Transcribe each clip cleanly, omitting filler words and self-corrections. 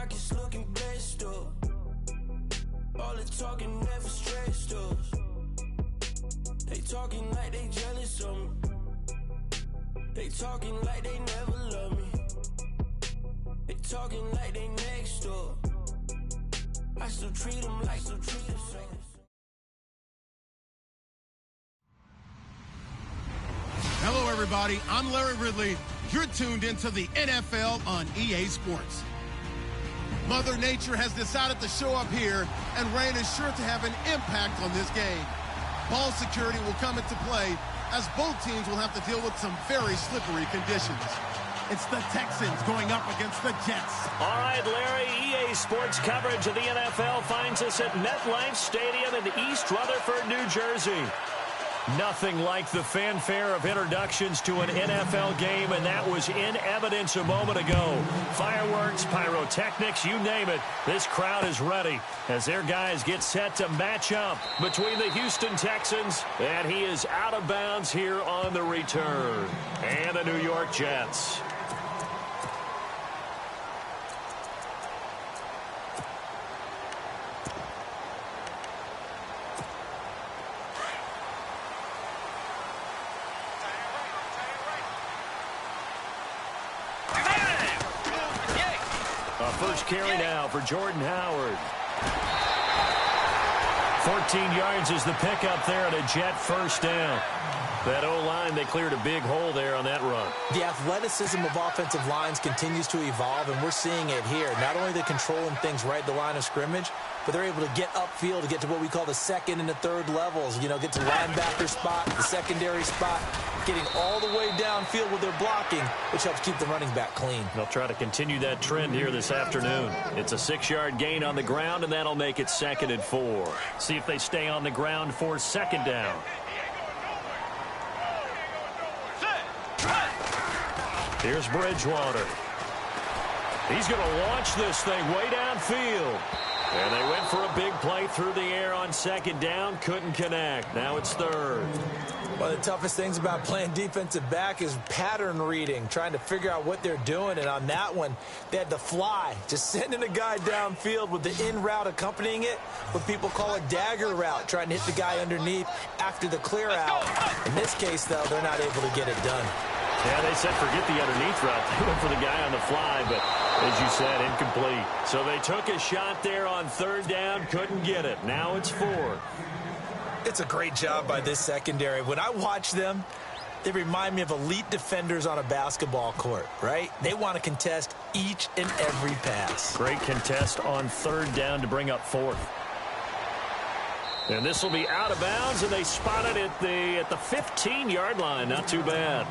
pockets looking blessed up. All the talking never stressed us. They talking like they jealous of me. They talking like they never love me. They talking like they next door. I still treat them like so treat them so. Hello, everybody. I'm Larry Ridley. You're tuned into the NFL on EA Sports. Mother Nature has decided to show up here, and rain is sure to have an impact on this game. Ball security will come into play, as both teams will have to deal with some very slippery conditions. It's the Texans going up against the Jets. All right, Larry, EA Sports coverage of the NFL finds us at MetLife Stadium in East Rutherford, New Jersey. Nothing like the fanfare of introductions to an NFL game, and that was in evidence a moment ago. Fireworks, pyrotechnics, you name it. This crowd is ready as their guys get set to match up between the Houston Texans, and he is out of bounds here on the return, and the New York Jets. First carry now for Jordan Howard. 14 yards is the pickup there at a Jet first down. That O-line, they cleared a big hole there on that run. The athleticism of offensive lines continues to evolve, and we're seeing it here. Not only are they controlling things right at the line of scrimmage, but they're able to get upfield to get to what we call the second and the third levels. You know, get to linebacker spot, the secondary spot, getting all the way downfield with their blocking, which helps keep the running back clean. They'll try to continue that trend here this afternoon. It's a 6-yard gain on the ground, and that'll make it 2nd and 4. See if they stay on the ground for 2nd down. Here's Bridgewater. He's going to launch this thing way downfield. And they went for a big play through the air on 2nd down. Couldn't connect. Now it's 3rd. One of the toughest things about playing defensive back is pattern reading, trying to figure out what they're doing. And on that one, they had the fly, just sending a guy downfield with the in route accompanying it, what people call a dagger route, trying to hit the guy underneath after the clear out. In this case, though, they're not able to get it done. Yeah, they said forget the underneath route. They went for the guy on the fly, but as you said, incomplete. So they took a shot there on 3rd down, couldn't get it. Now it's 4th. It's a great job by this secondary. When I watch them, they remind me of elite defenders on a basketball court, right? They want to contest each and every pass. Great contest on 3rd down to bring up 4th. And this will be out of bounds, and they spot it at the 15-yard line. Not too bad.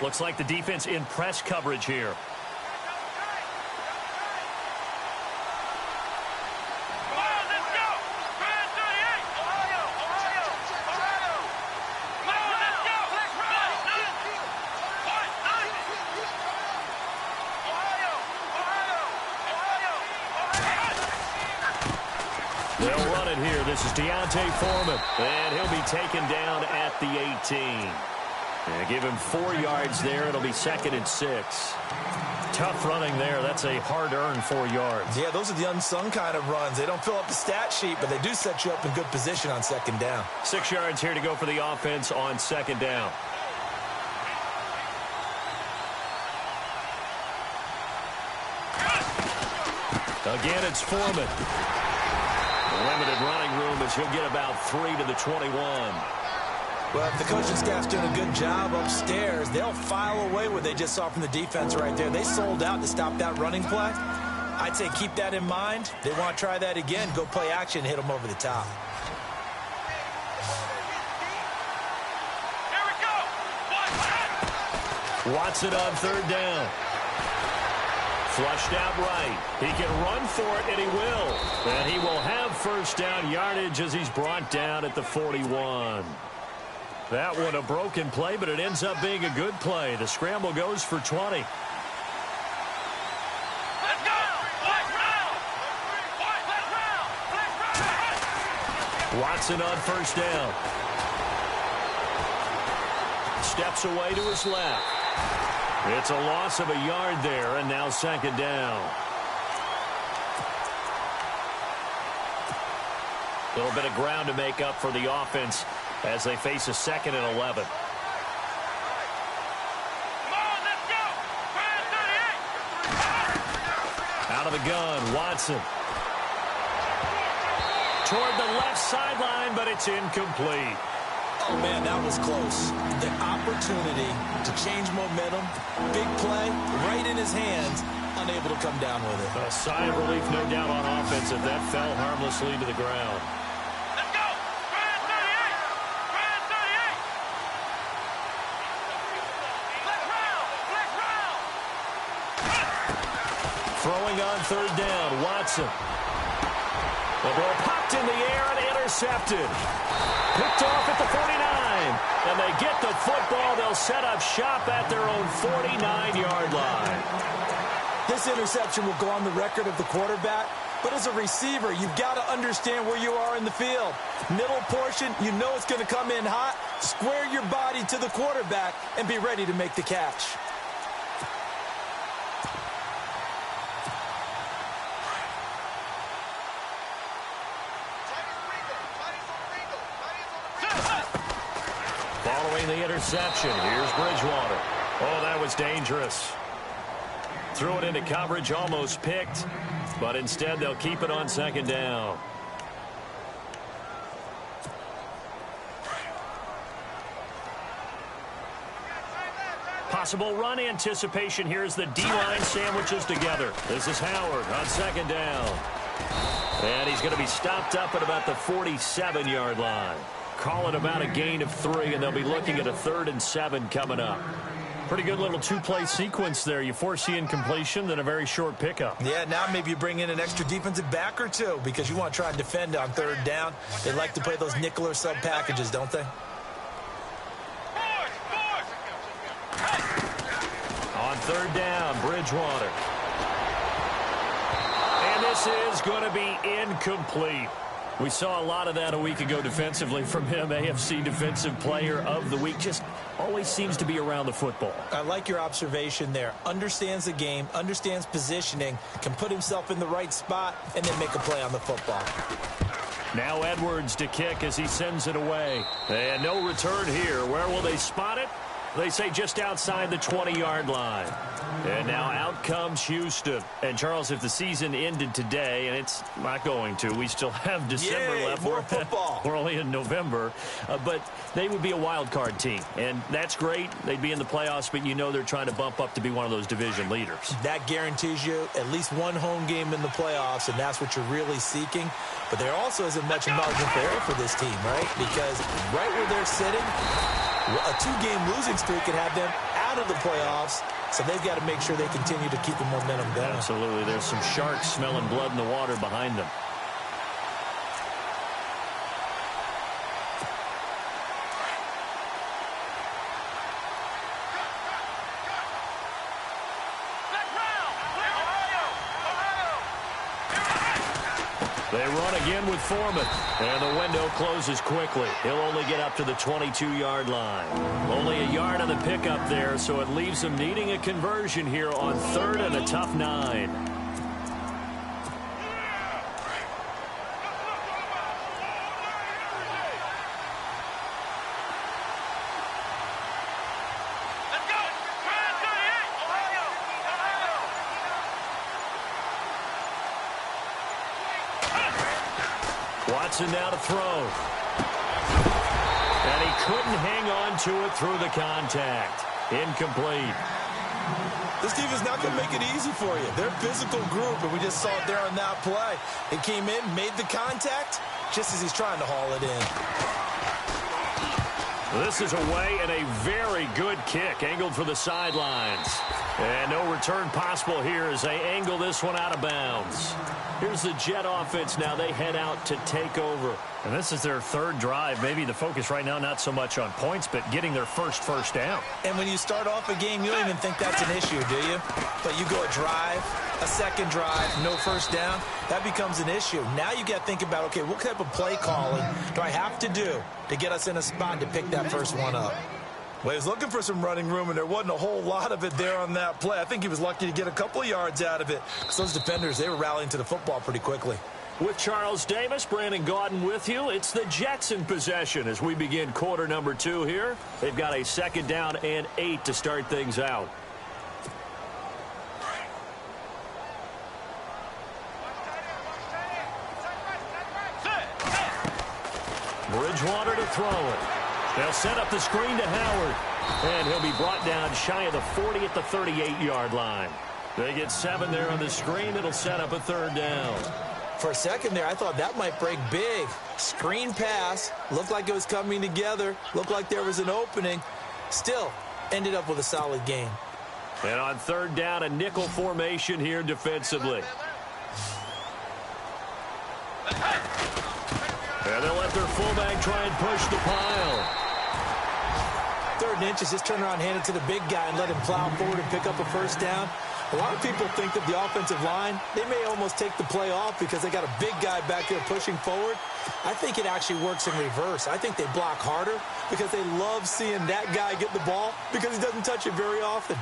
Looks like the defense in press coverage here. They'll run it here. This is Deontay Foreman, and he'll be taken down at the 18. And give him 4 yards there. It'll be 2nd and 6. Tough running there. That's a hard-earned 4 yards. Yeah, those are the unsung kind of runs. They don't fill up the stat sheet, but they do set you up in good position on 2nd down. 6 yards here to go for the offense on 2nd down. Again, it's Foreman. The limited running room as he'll get about 3 to the 21. Well, if the coaching staff's doing a good job upstairs, they'll file away what they just saw from the defense right there. They sold out to stop that running play. I'd say keep that in mind. They want to try that again. Go play action, hit them over the top. Here we go. Watson on 3rd down. Flushed out right. He can run for it, and he will. And he will have 1st down yardage as he's brought down at the 41. That one a broken play, but it ends up being a good play. The scramble goes for 20. Let's go! Watson on first down. Steps away to his left. It's a loss of a yard there, and now second down. A little bit of ground to make up for the offense as they face a 2nd and 11. Out of the gun, Watson. Toward the left sideline, but it's incomplete. Oh, man, that was close. The opportunity to change momentum, big play, right in his hands, unable to come down with it. A sigh of relief, no doubt, on offense if that fell harmlessly to the ground. Let's go! Brand 38! Brand 38! Flex round! Flex round! Throwing on third down, Watson. The ball popped in the air and intercepted. Picked off at the 49. And they get the football. They'll set up shop at their own 49-yard line. This interception will go on the record of the quarterback, but as a receiver, you've got to understand where you are in the field. Middle portion, you know it's going to come in hot. Square your body to the quarterback and be ready to make the catch. Following the interception, here's Bridgewater. Oh, that was dangerous. Threw it into coverage, almost picked, but instead they'll keep it on second down. Possible run anticipation here as the D-line sandwiches together. This is Howard on second down. And he's going to be stopped up at about the 47-yard line. Call it about a gain of 3, and they'll be looking at a 3rd and 7 coming up. Pretty good little two-play sequence there. You foresee incompletion, then a very short pickup. Yeah, now maybe you bring in an extra defensive back or two because you want to try and defend on third down. They like to play those nickel or sub packages, don't they? On third down, Bridgewater. And this is going to be incomplete. We saw a lot of that a week ago defensively from him. AFC Defensive Player of the Week. Just always seems to be around the football. I like your observation there. Understands the game, understands positioning, can put himself in the right spot, and then make a play on the football. Now Edwards to kick as he sends it away. And no return here. Where will they spot it? They say just outside the 20-yard line. And now out comes Houston. And, Charles, if the season ended today, and it's not going to, we still have December left. More football. We're only in November. But they would be a wild card team. And that's great. They'd be in the playoffs, but you know they're trying to bump up to be one of those division leaders. That guarantees you at least one home game in the playoffs, and that's what you're really seeking. But there also isn't much margin for error for this team, right? Because right where they're sitting, a 2-game losing streak could have them out of the playoffs, so they've got to make sure they continue to keep the momentum going. Absolutely. There's some sharks smelling blood in the water behind them. They run again with Foreman, and the window closes quickly. He'll only get up to the 22-yard line. Only a yard on the pickup there, so it leaves them needing a conversion here on 3rd and a tough 9. Watson now to throw. And he couldn't hang on to it through the contact. Incomplete. This team is not going to make it easy for you. They're a physical group, and we just saw it there on that play. It came in, made the contact, just as he's trying to haul it in. This is away and a very good kick, angled for the sidelines. And no return possible here as they angle this one out of bounds. Here's the Jet offense now. They head out to take over. And this is their 3rd drive. Maybe the focus right now not so much on points, but getting their first down. And when you start off a game, you don't even think that's an issue, do you? But you go a drive, a second drive, no first down, that becomes an issue. Now you got to think about, okay, what type of play calling do I have to do to get us in a spot to pick that first one up? Well, he was looking for some running room, and there wasn't a whole lot of it there on that play. I think he was lucky to get a couple of yards out of it. So those defenders, they were rallying to the football pretty quickly. With Charles Davis, Brandon Gaudin with you. It's the Jets in possession as we begin quarter number 2 here. They've got a 2nd down and 8 to start things out. Bridgewater to throw it. They'll set up the screen to Howard. And he'll be brought down shy of the 40 at the 38-yard line. They get 7 there on the screen. It'll set up a 3rd down. For a second there, I thought that might break big. Screen pass. Looked like it was coming together. Looked like there was an opening. Still, ended up with a solid gain. And on 3rd down, a nickel formation here defensively. And they'll let their fullback try and push the pile. 3rd and inches, just turn around, hand it to the big guy, and let him plow forward and pick up a first down. A lot of people think that the offensive line, they may almost take the play off because they got a big guy back there pushing forward. I think it actually works in reverse. I think they block harder because they love seeing that guy get the ball because he doesn't touch it very often.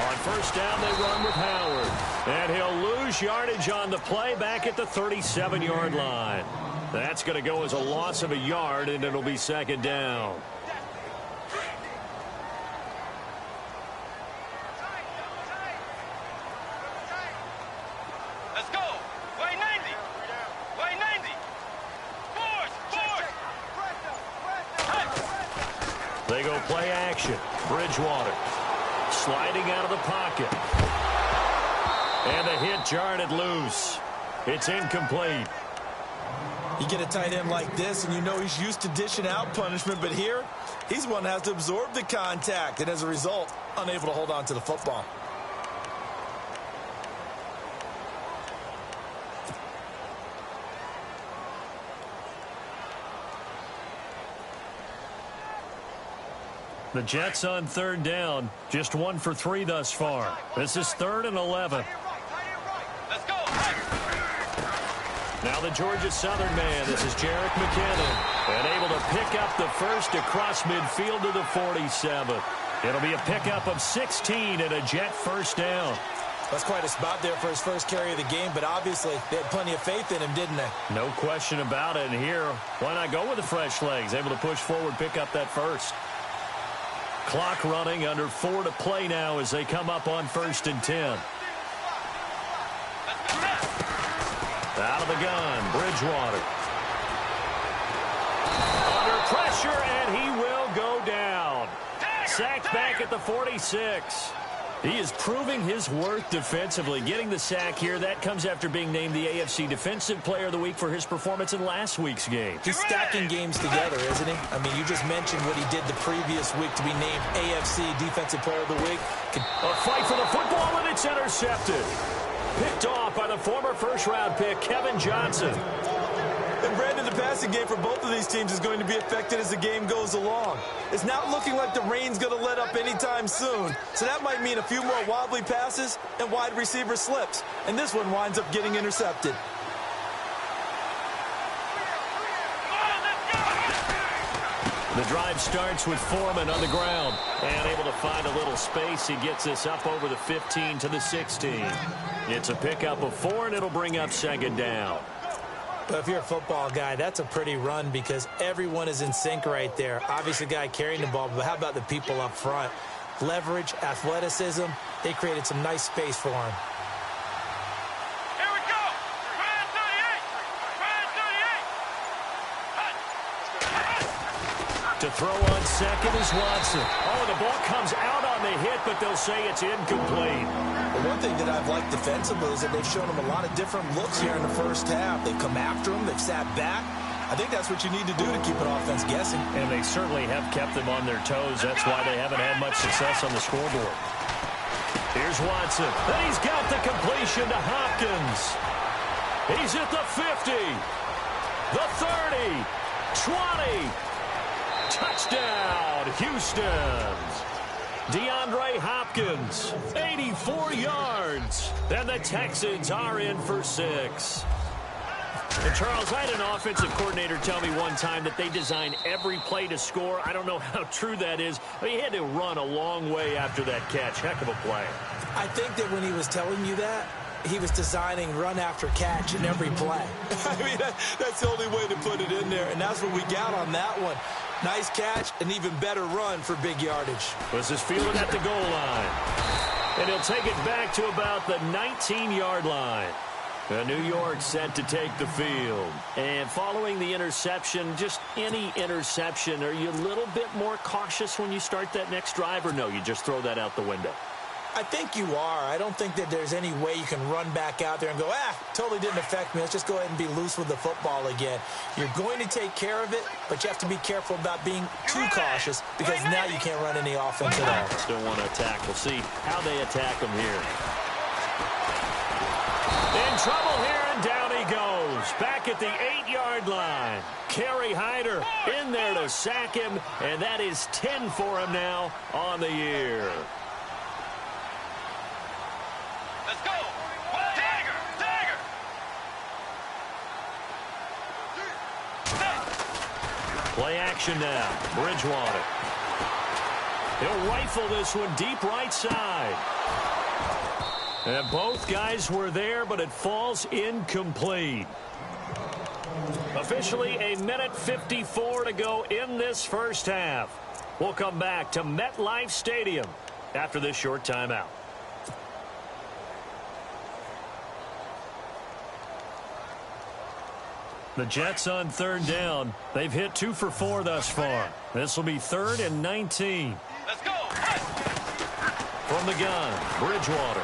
On 1st down, they run with Howard. And he'll lose yardage on the play back at the 37-yard line. That's going to go as a loss of a yard, and it'll be 2nd down. Let's go. Way 90. Way 90. Force. They go play action. Bridgewater sliding out of the pocket. And the hit jarred it loose. It's incomplete. You get a tight end like this, and you know he's used to dishing out punishment, but here, he's one that has to absorb the contact, and as a result, unable to hold on to the football. The Jets on 3rd down, just 1 for 3 thus far. This is 3rd and 11. Let's go. Now the Georgia Southern man, this is Jerick McKinnon. And able to pick up the first across midfield to the 47. It'll be a pickup of 16 and a Jet 1st down. That's quite a spot there for his first carry of the game, but obviously they had plenty of faith in him, didn't they? No question about it. And here, why not go with the fresh legs? Able to push forward, pick up that first. Clock running, under 4 to play now as they come up on 1st and 10. Out of the gun, Bridgewater. Under pressure, and he will go down. Sacked back at the 46. He is proving his worth defensively. Getting the sack here, that comes after being named the AFC Defensive Player of the Week for his performance in last week's game. He's stacking games together, isn't he? I mean, you just mentioned what he did the previous week to be named AFC Defensive Player of the Week. A fight for the football, and it's intercepted. Picked off by the former first-round pick, Kevin Johnson. And Brandon, the passing game for both of these teams is going to be affected as the game goes along. It's not looking like the rain's going to let up anytime soon. So that might mean a few more wobbly passes and wide receiver slips. And this one winds up getting intercepted. The drive starts with Foreman on the ground. And able to find a little space. He gets this up over the 15 to the 16. It's a pickup of 4, and it'll bring up 2nd down. But if you're a football guy, that's a pretty run because everyone is in sync right there. Obviously, the guy carrying the ball, but how about the people up front? Leverage, athleticism, they created some nice space for him. Here we go. Brand 38. To throw on second is Watson. Oh, the ball comes out on the hit, but they'll say it's incomplete. But one thing that I've liked defensively is that they've shown him a lot of different looks here in the first half. They've come after him. They've sat back. I think that's what you need to do to keep an offense guessing. And they certainly have kept them on their toes. That's why they haven't had much success on the scoreboard. Here's Watson. And he's got the completion to Hopkins. He's at the 50. The 30. 20. Touchdown, Houston. DeAndre Hopkins, 84 yards. And the Texans are in for 6. And Charles, I had an offensive coordinator tell me one time that they design every play to score. I don't know how true that is, but he had to run a long way after that catch. Heck of a play. I think that when he was telling you that, he was designing run after catch in every play. I mean, that's the only way to put it in there, and that's what we got on that one. Nice catch, an even better run for big yardage. This is fielded at the goal line. And he'll take it back to about the 19-yard line. New York set to take the field. And following the interception, just any interception, are you a little bit more cautious when you start that next drive, or no, you just throw that out the window? I think you are. I don't think that there's any way you can run back out there and go, totally didn't affect me. Let's just go ahead and be loose with the football again. You're going to take care of it, but you have to be careful about being too cautious because now you can't run any offense at all. Still want to attack. We'll see how they attack them here. In trouble here, and down he goes. Back at the 8-yard line. Kerry Hyder in there to sack him, and that is 10 for him now on the year. Let's go. Dagger. Play action now. Bridgewater. He'll rifle this one deep right side. And both guys were there, but it falls incomplete. Officially a minute 54 to go in this first half. We'll come back to MetLife Stadium after this short timeout. The Jets on third down. They've hit 2 for 4 thus far. This will be 3rd and 19. Let's go. From the gun, Bridgewater.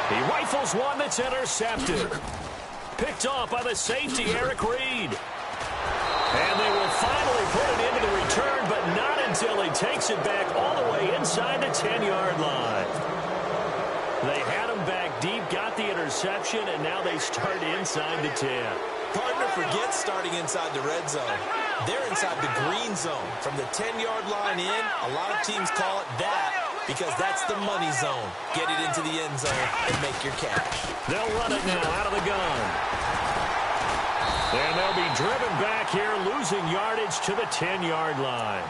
He rifles one that's intercepted. Picked off by the safety, Eric Reed. And they will finally put it into the return, but not until he takes it back all the way inside the 10-yard line. They had him back deep, got the interception, and now they start inside the 10. Partner forgets starting inside the red zone. They're inside the green zone. From the 10-yard line in, a lot of teams call it that because that's the money zone. Get it into the end zone and make your cash. They'll run it now out of the gun. And they'll be driven back here, losing yardage to the 10-yard line.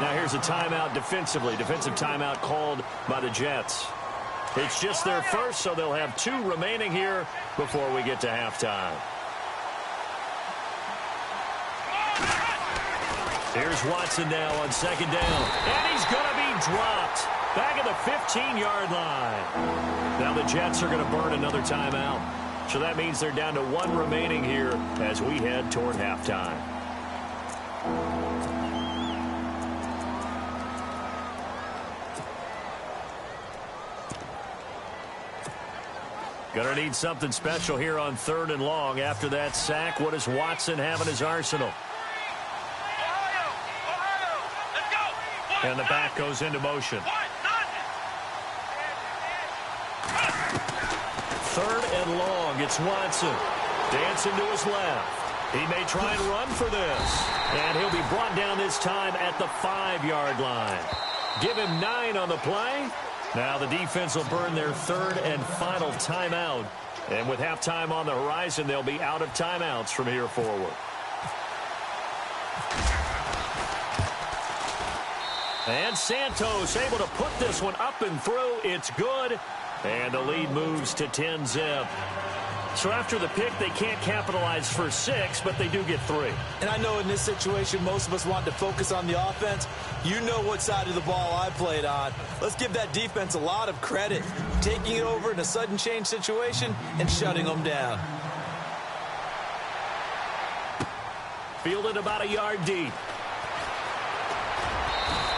Now here's a timeout defensively. Defensive timeout called by the Jets. It's just their first, so they'll have 2 remaining here before we get to halftime. Here's Watson now on second down. And he's going to be dropped back at the 15-yard line. Now the Jets are going to burn another timeout. So that means they're down to 1 remaining here as we head toward halftime. Going to need something special here on 3rd and long. After that sack, what does Watson have in his arsenal? Let's go. And the back goes into motion. 3rd and long. It's Watson. Dancing to his left. He may try and run for this. And he'll be brought down this time at the 5-yard line. Give him 9 on the play. Now the defense will burn their 3rd and final timeout. And with halftime on the horizon, they'll be out of timeouts from here forward. And Santos able to put this one up and through. It's good. And the lead moves to 10-zip. So after the pick, they can't capitalize for 6, but they do get 3. And I know in this situation, most of us want to focus on the offense. You know what side of the ball I played on. Let's give that defense a lot of credit. Taking it over in a sudden change situation and shutting them down. Fielded about a yard deep.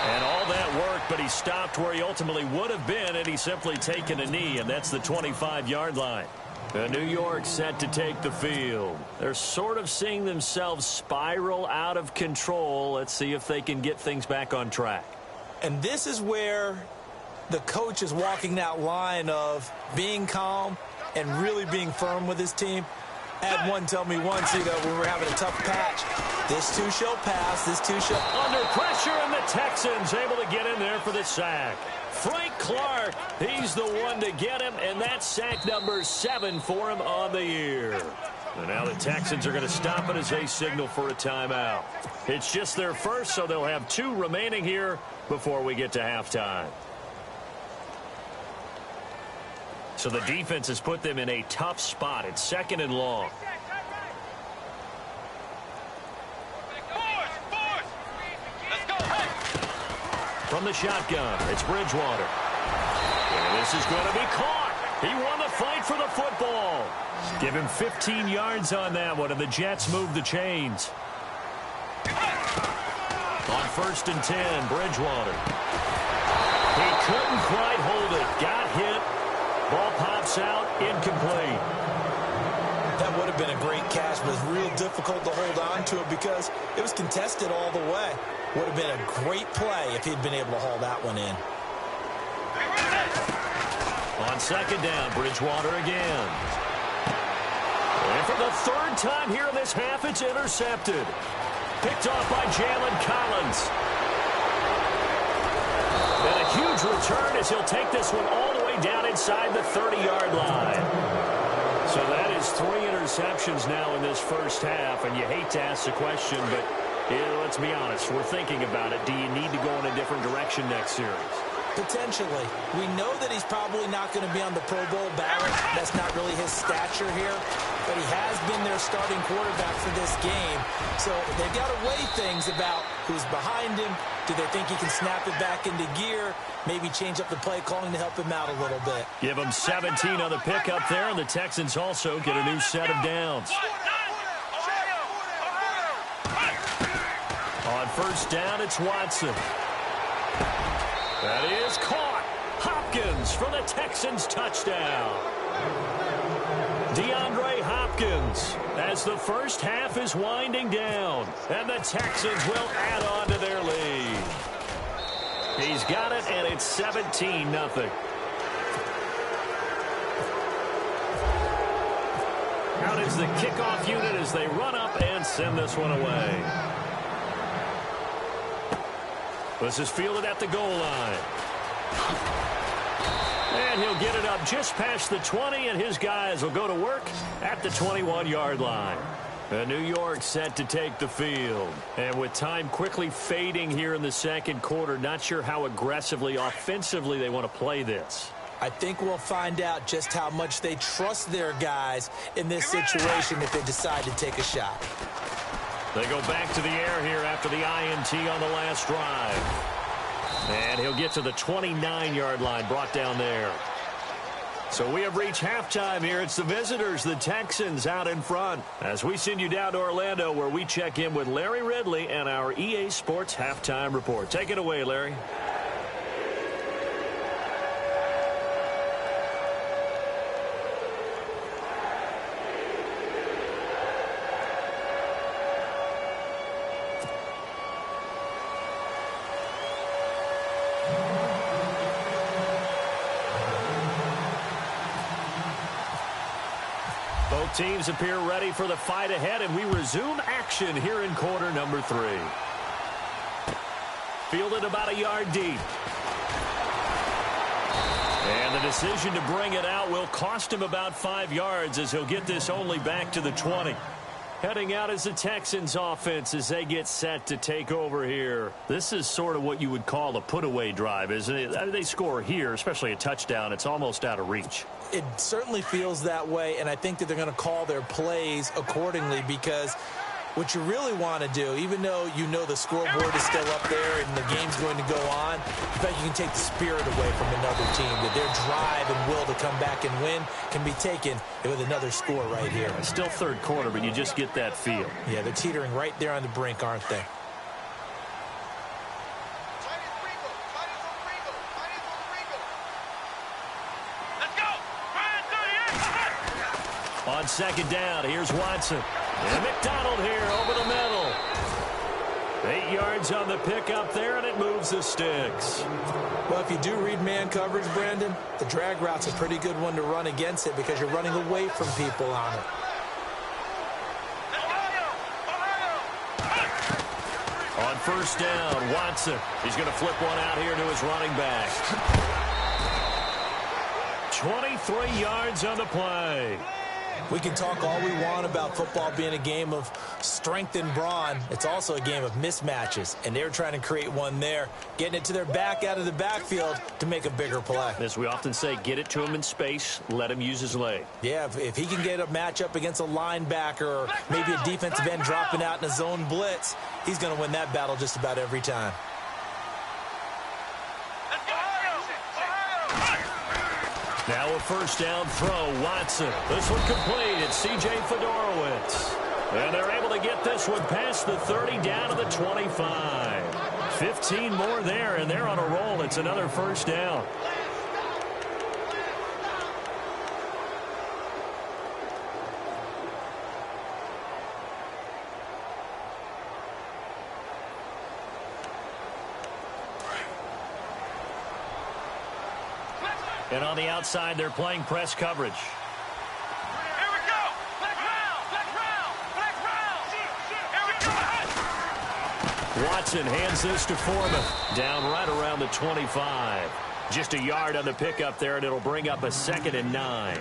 And all that work, but he stopped where he ultimately would have been, and he's simply taken a knee, and that's the 25-yard line. New York set to take the field. They're sort of seeing themselves spiral out of control. Let's see if they can get things back on track. And this is where the coach is walking that line of being calm and really being firm with his team. Had one tell me once, when we're having a tough patch, this too shall pass, this too shall... Under pressure, and the Texans able to get in there for the sack. Frank Clark, he's the one to get him, and that's sack number 7 for him on the year. And now the Texans are going to stop it as they signal for a timeout. It's just their first, so they'll have 2 remaining here before we get to halftime. So the defense has put them in a tough spot. It's 2nd and long. From the shotgun, it's Bridgewater. And this is going to be caught. He won the fight for the football. Give him 15 yards on that one, and the Jets move the chains. On 1st and 10, Bridgewater. He couldn't quite hold it. Got hit. Ball pops out, incomplete. That would have been a great catch, but it's real difficult to hold on to it because it was contested all the way. Would have been a great play if he'd been able to haul that one in. On 2nd down, Bridgewater again. And for the 3rd time here in this half, it's intercepted. Picked off by Jalen Collins. And a huge return as he'll take this one all the way down inside the 30-yard line. So that is 3 interceptions now in this first half, and you hate to ask the question, but let's be honest, we're thinking about it. Do you need to go in a different direction next series? Potentially. We know that he's probably not going to be on the Pro Bowl ballot. That's not really his stature here. But he has been their starting quarterback for this game. So they've got to weigh things about who's behind him. Do they think he can snap it back into gear? Maybe change up the play calling to help him out a little bit. Give him 17 on the pickup there, and the Texans also get a new set of downs. On 1st down, it's Watson. That is caught. Hopkins for the Texans touchdown. DeAndre Hopkins as the first half is winding down. And the Texans will add on to their lead. He's got it, and it's 17-0. Out is the kickoff unit as they run up and send this one away. This is fielded at the goal line. And he'll get it up just past the 20, and his guys will go to work at the 21-yard line. New York set to take the field. And with time quickly fading here in the 2nd quarter, not sure how aggressively, offensively they want to play this. I think we'll find out just how much they trust their guys in this situation if they decide to take a shot. They go back to the air here after the INT on the last drive. And he'll get to the 29-yard line, brought down there. So we have reached halftime here. It's the visitors, the Texans, out in front. As we send you down to Orlando, where we check in with Larry Ridley and our EA Sports Halftime Report. Take it away, Larry. Both teams appear ready for the fight ahead, and we resume action here in quarter number 3. Fielded about a yard deep. And the decision to bring it out will cost him about 5 yards as he'll get this only back to the 20. Heading out is the Texans offense as they get set to take over here. This is sort of what you would call a put-away drive, isn't it? I mean, they score here, especially a touchdown. It's almost out of reach. It certainly feels that way, and I think that they're going to call their plays accordingly because what you really want to do, even though you know the scoreboard is still up there and the game's going to go on, in fact, you can take the spirit away from another team, that their drive and will to come back and win can be taken with another score right here. It's still 3rd quarter, but you just get that feel. Yeah, they're teetering right there on the brink, aren't they? On 2nd down, here's Watson. And McDonald here over the middle. 8 yards on the pickup there, and it moves the sticks. Well, if you do read man coverage, Brandon, the drag route's a pretty good one to run against it because you're running away from people on it. first down. Watson, he's going to flip one out here to his running back. 23 yards on the play. We can talk all we want about football being a game of strength and brawn. It's also a game of mismatches, and they're trying to create one there, getting it to their back out of the backfield to make a bigger play. As we often say, get it to him in space, let him use his leg. Yeah, if he can get a matchup against a linebacker or maybe a defensive end dropping out in a zone blitz, he's going to win that battle just about every time. Now a first down throw, Watson. This one complete. It's C.J. Fedorowicz. And they're able to get this one past the 30 down to the 25. 15 more there, and they're on a roll. It's another first down. And on the outside, they're playing press coverage. Here we go. Black round. Here we go. Watson hands this to Foreman. Down right around the 25. Just a yard on the pickup there, and it'll bring up a 2nd and 9.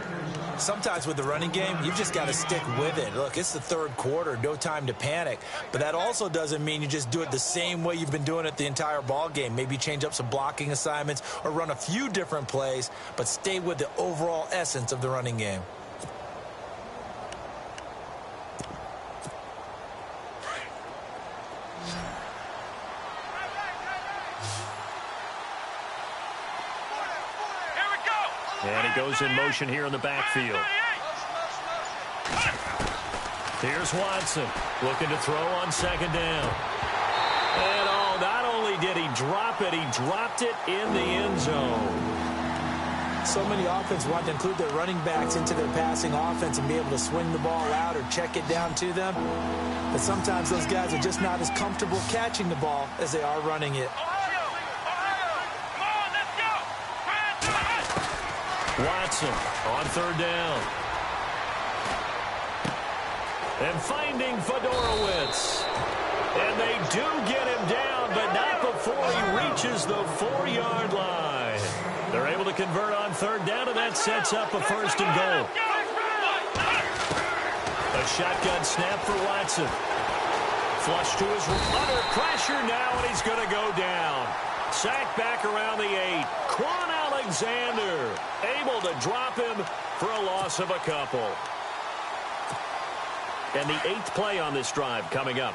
Sometimes with the running game, you've just got to stick with it. Look, it's the third quarter, no time to panic. But that also doesn't mean you just do it the same way you've been doing it the entire ball game. Maybe change up some blocking assignments or run a few different plays, but stay with the overall essence of the running game. And he goes in motion here in the backfield. Here's Watson looking to throw on 2nd down. And not only did he drop it, he dropped it in the end zone. So many offenses want to include their running backs into their passing offense and be able to swing the ball out or check it down to them. But sometimes those guys are just not as comfortable catching the ball as they are running it. Watson on 3rd down. And finding Fedorowicz. And they do get him down, but not before he reaches the 4-yard line. They're able to convert on 3rd down, and that sets up a 1st and goal. A shotgun snap for Watson. Flush to his under pressure now, and he's going to go down. Sacked back around the 8. Quan Alexander able to drop him for a loss of a couple. And the 8th play on this drive coming up.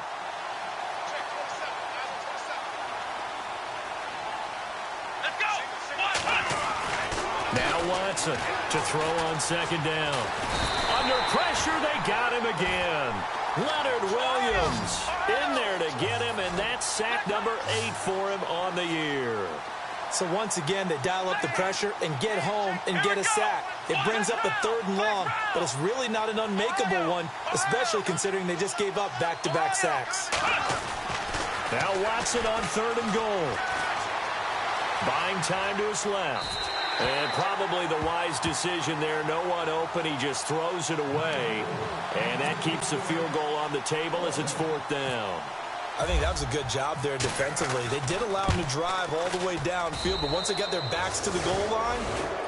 Now Watson to throw on 2nd down. Under pressure, they got him again. Leonard Williams in there to get him, and that's sack number 8 for him on the year. So once again, they dial up the pressure and get home and get a sack. It brings up a 3rd and long, but it's really not an unmakeable one, especially considering they just gave up back-to-back sacks. Now Watson on 3rd and goal. Buying time to his left. And probably the wise decision there. No one open. He just throws it away. And that keeps the field goal on the table as it's 4th down. I think that was a good job there defensively. They did allow them to drive all the way downfield, but once they got their backs to the goal line,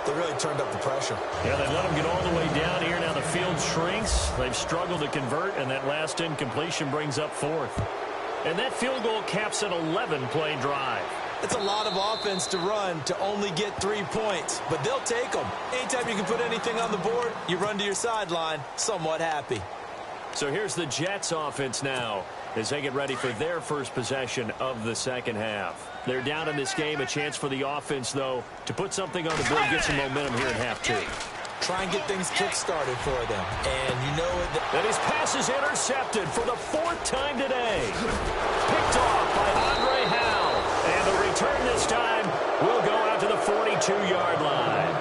they really turned up the pressure. Yeah, they let them get all the way down here. Now the field shrinks. They've struggled to convert, and that last incompletion brings up 4th. And that field goal caps an 11-play drive. It's a lot of offense to run to only get 3 points, but they'll take them. Anytime you can put anything on the board, you run to your sideline somewhat happy. So here's the Jets offense now as they get ready for their first possession of the 2nd half. They're down in this game. A chance for the offense, though, to put something on the board, get some momentum here in half 2. Try and get things kick-started for them. And you know it. And his pass is intercepted for the 4th time today. Picked off by Andre Howe. And the return this time will go out to the 42-yard line.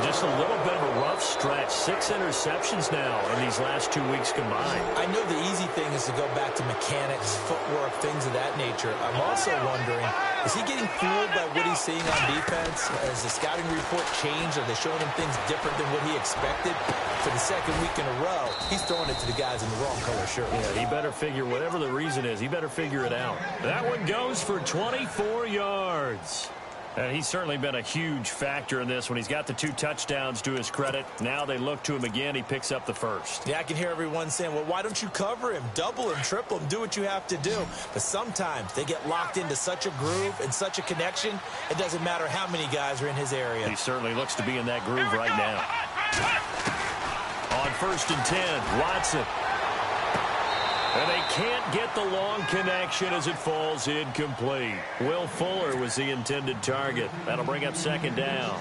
Just a little bit of a rough stretch. 6 interceptions now in these last 2 weeks combined. I know the easy thing is to go back to mechanics, footwork, things of that nature. I'm also wondering, Is he getting fooled by what he's seeing on defense? Has the scouting report changed? Are they showing him things different than what he expected? For the second week in a row, he's throwing it to the guys in the wrong color shirt. Yeah, he better figure, whatever the reason is, he better figure it out. That one goes for 24 yards. And he's certainly been a huge factor in this when he's got the 2 touchdowns to his credit. Now they look to him again. He picks up the first. Yeah, I can hear everyone saying, well, why don't you cover him? Double him, triple him, do what you have to do. But sometimes they get locked into such a groove and such a connection, it doesn't matter how many guys are in his area. He certainly looks to be in that groove right now. On 1st and 10, Watson. And they can't get the long connection as it falls incomplete. Will Fuller was the intended target. That'll bring up 2nd down.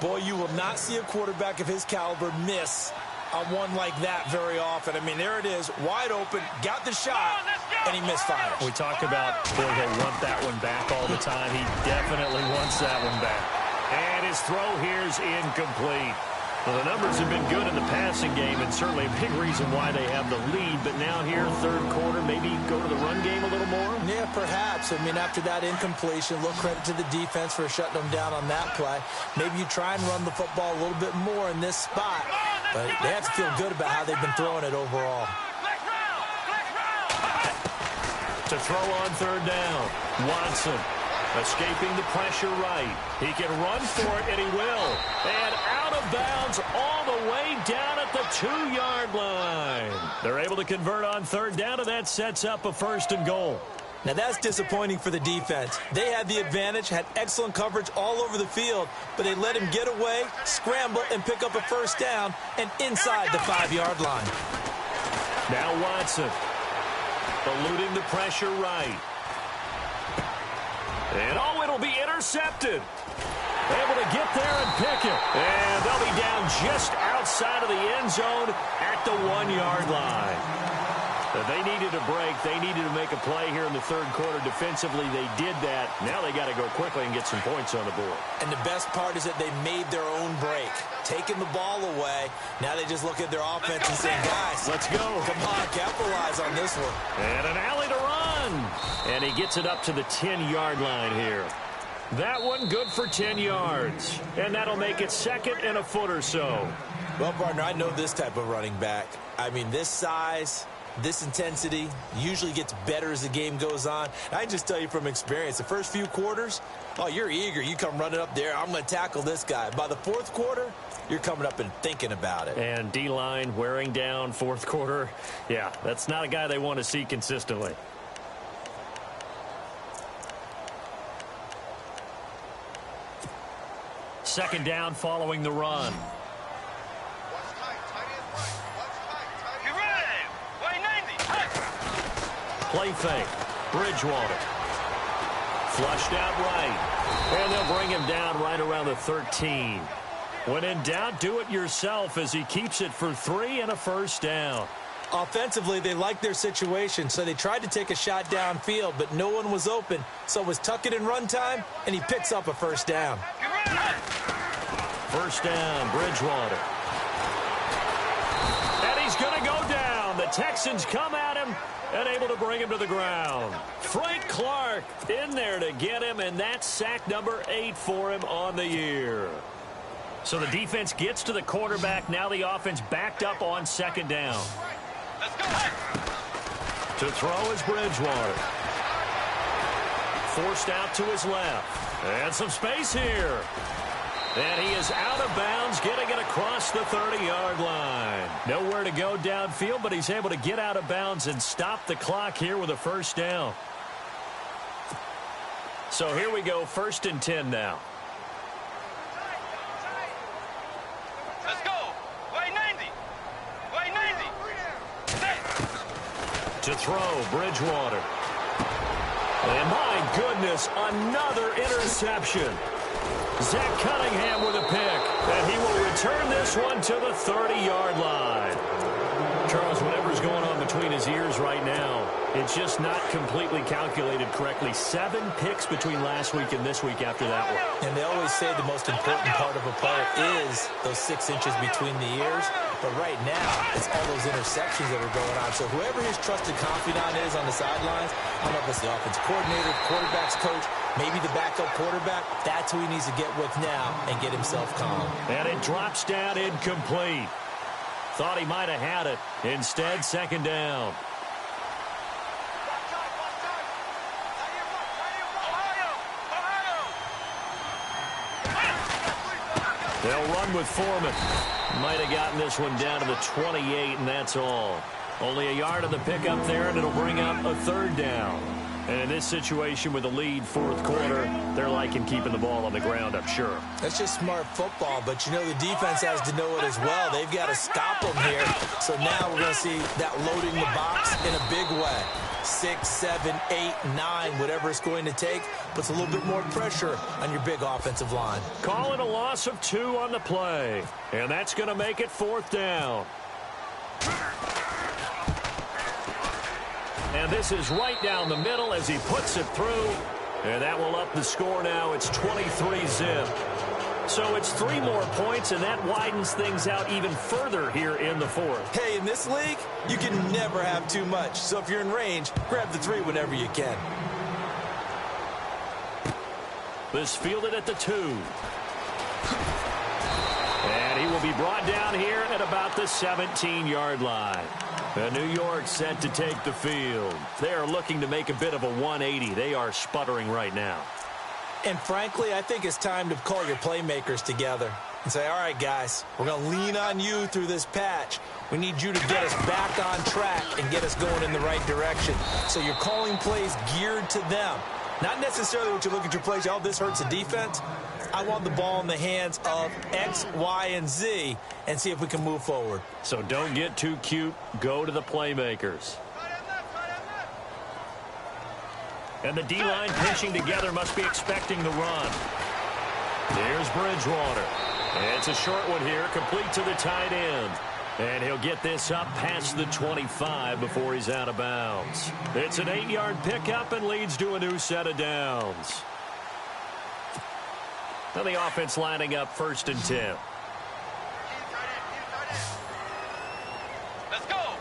Boy, you will not see a quarterback of his caliber miss on one like that very often. I mean, there it is, wide open, got the shot, and he misfires. We talk about, boy, he'll want that one back all the time. He definitely wants that one back. And his throw here is incomplete. Well, the numbers have been good in the passing game, and certainly a big reason why they have the lead. But now here, 3rd quarter, maybe go to the run game a little more? Yeah, perhaps. I mean, after that incompletion, a little credit to the defense for shutting them down on that play. Maybe you try and run the football a little bit more in this spot. But they have to feel good about how they've been throwing it overall. To throw on 3rd down, Watson. Escaping the pressure right. He can run for it, and he will. And out of bounds all the way down at the 2-yard line. They're able to convert on 3rd down, and that sets up a 1st and goal. Now, that's disappointing for the defense. They had the advantage, had excellent coverage all over the field, but they let him get away, scramble, and pick up a 1st down, and inside the 5-yard line. Now Watson. Eluding the pressure right. And, oh, it'll be intercepted. Able to get there and pick it. And they'll be down just outside of the end zone at the 1-yard line. They needed a break. They needed to make a play here in the 3rd quarter. Defensively, they did that. Now they got to go quickly and get some points on the board. And the best part is that they made their own break. Taking the ball away. Now they just look at their offense and say, guys, let's go. Come on, capitalize on this one. And an alley to run. And he gets it up to the 10-yard line here. That one good for 10 yards. And that'll make it 2nd and a foot or so. Well, partner, I know this type of running back. I mean, this size, this intensity usually gets better as the game goes on. I can just tell you from experience, the first few quarters, oh, you're eager. You come running up there. I'm going to tackle this guy. By the 4th quarter, you're coming up and thinking about it. And D-line wearing down 4th quarter. Yeah, that's not a guy they want to see consistently. Second down following the run. Play fake. Bridgewater. Flushed out right. And they'll bring him down right around the 13. When in doubt, do it yourself as he keeps it for 3 and a 1st down. Offensively, they liked their situation, so they tried to take a shot downfield, but no one was open. So it was tuck it in run time, and he picks up a 1st down. 1st down, Bridgewater. And he's going to go down. The Texans come at him and able to bring him to the ground. Frank Clark in there to get him, and that's sack number 8 for him on the year. So the defense gets to the quarterback. Now the offense backed up on 2nd down. To throw is Bridgewater. Forced out to his left. And some space here. And he is out of bounds, getting it across the 30-yard line. Nowhere to go downfield, but he's able to get out of bounds and stop the clock here with a 1st down. So here we go, 1st and 10 now. Let's go. Way 90. Way 90. To throw, Bridgewater. And my goodness, another interception. Zach Cunningham with a pick, and he will return this one to the 30-yard line. Charles, whatever's going on between his ears right now, it's just not completely calculated correctly. 7 picks between last week and this week after that one. And they always say the most important part of a player is those 6 inches between the ears. But right now, it's all those interceptions that are going on. So whoever his trusted confidant is on the sidelines, I don't know if it's the offensive coordinator, quarterback's coach, maybe the backup quarterback, that's who he needs to get with now and get himself calm. And it drops down incomplete. Thought he might have had it. Instead, second down. They'll run with Foreman. Might have gotten this one down to the 28, and that's all. Only a yard of the pickup there, and it'll bring up a third down. And in this situation with a lead fourth quarter, they're liking keeping the ball on the ground, I'm sure. That's just smart football, but you know the defense has to know it as well. They've got to stop them here. So now we're going to see that loading the box in a big way. 6, 7, 8, 9, whatever it's going to take, puts a little bit more pressure on your big offensive line. Call it a loss of 2 on the play, and that's going to make it fourth down. And this is right down the middle as he puts it through, and that will up the score now. It's 23-zip. So it's 3 more points, and that widens things out even further here in the fourth. Hey, in this league, you can never have too much. So if you're in range, grab the 3 whenever you can. This fielded at the 2. And he will be brought down here at about the 17-yard line. And New York set to take the field. They are looking to make a bit of a 180. They are sputtering right now. And frankly, I think it's time to call your playmakers together and say, all right, guys, we're going to lean on you through this patch. We need you to get us back on track and get us going in the right direction. So you're calling plays geared to them. Not necessarily what you look at your plays, oh, this hurts the defense. I want the ball in the hands of X, Y, and Z and see if we can move forward. So don't get too cute. Go to the playmakers. And the D-line pinching together must be expecting the run. Here's Bridgewater. It's a short one here, complete to the tight end. And he'll get this up past the 25 before he's out of bounds. It's an 8-yard pickup and leads to a new set of downs. Now the offense lining up 1st and 10. Let's go.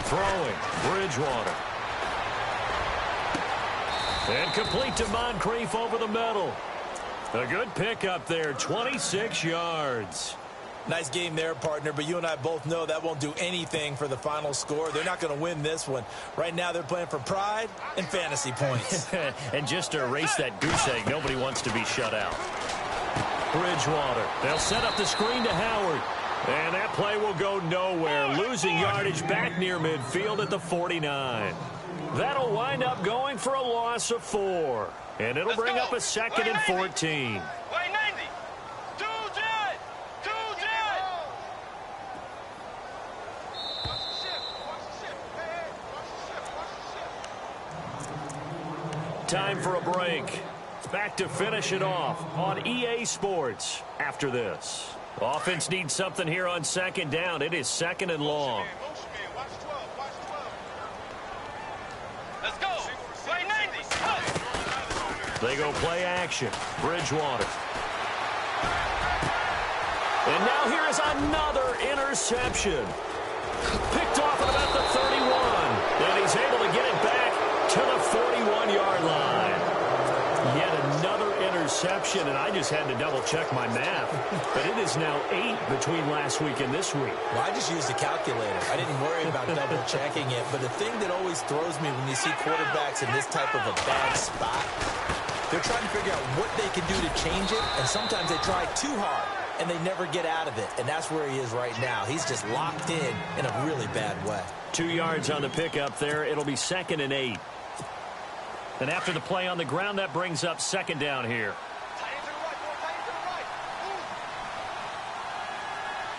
Throwing, Bridgewater. And complete to Moncrief over the middle. A good pickup there, 26 yards. Nice game there, partner, but you and I both know that won't do anything for the final score. They're not going to win this one. Right now they're playing for pride and fantasy points. And just to erase that goose egg, nobody wants to be shut out. Bridgewater. They'll set up the screen to Howard. And that play will go nowhere. Losing yardage back near midfield at the 49. That'll wind up going for a loss of 4. And it'll bring up a 2nd and 14. Time for a break. Back to finish it off on EA Sports after this. Offense needs something here on 2nd down. It is 2nd and long. Let's go. Play 90. They go play action. Bridgewater. And now here is another interception. Picked off at about the 31. And he's able to get it back to the 41-yard line. Yet another interception, and I just had to double-check my math. But it is now 8 between last week and this week. Well, I just used a calculator. I didn't worry about double-checking it. But the thing that always throws me when you see quarterbacks in this type of a bad spot, they're trying to figure out what they can do to change it, and sometimes they try too hard, and they never get out of it. And that's where he is right now. He's just locked in a really bad way. 2 yards on the pickup there. It'll be 2nd and 8. And after the play on the ground, that brings up 2nd down here.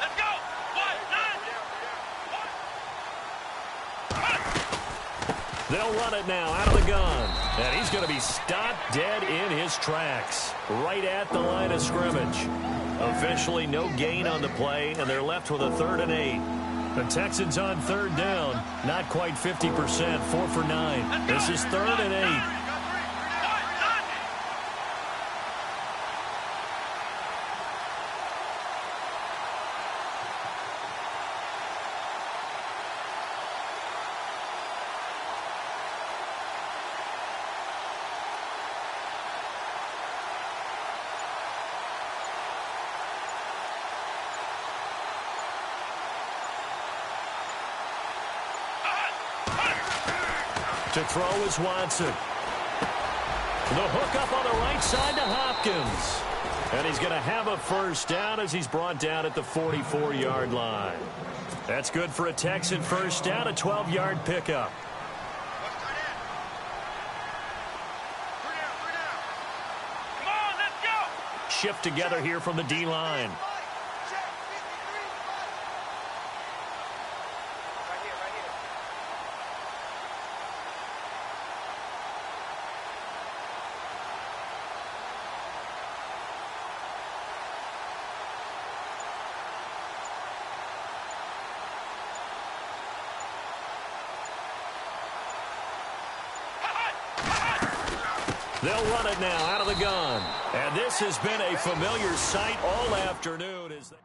Let's go. 1, 9. They'll run it now out of the gun. And he's going to be stopped dead in his tracks. Right at the line of scrimmage. Officially no gain on the play, and they're left with a 3rd and 8. The Texans on third down. Not quite 50%. 4 for 9. This is 3rd and 8. To throw is Watson. The hook up on the right side to Hopkins. And he's going to have a first down as he's brought down at the 44-yard line. That's good for a Texan first down, a 12-yard pickup. Come on, let's go. Shift together here from the D-line. They'll run it now out of the gun. And this has been a familiar sight all afternoon as they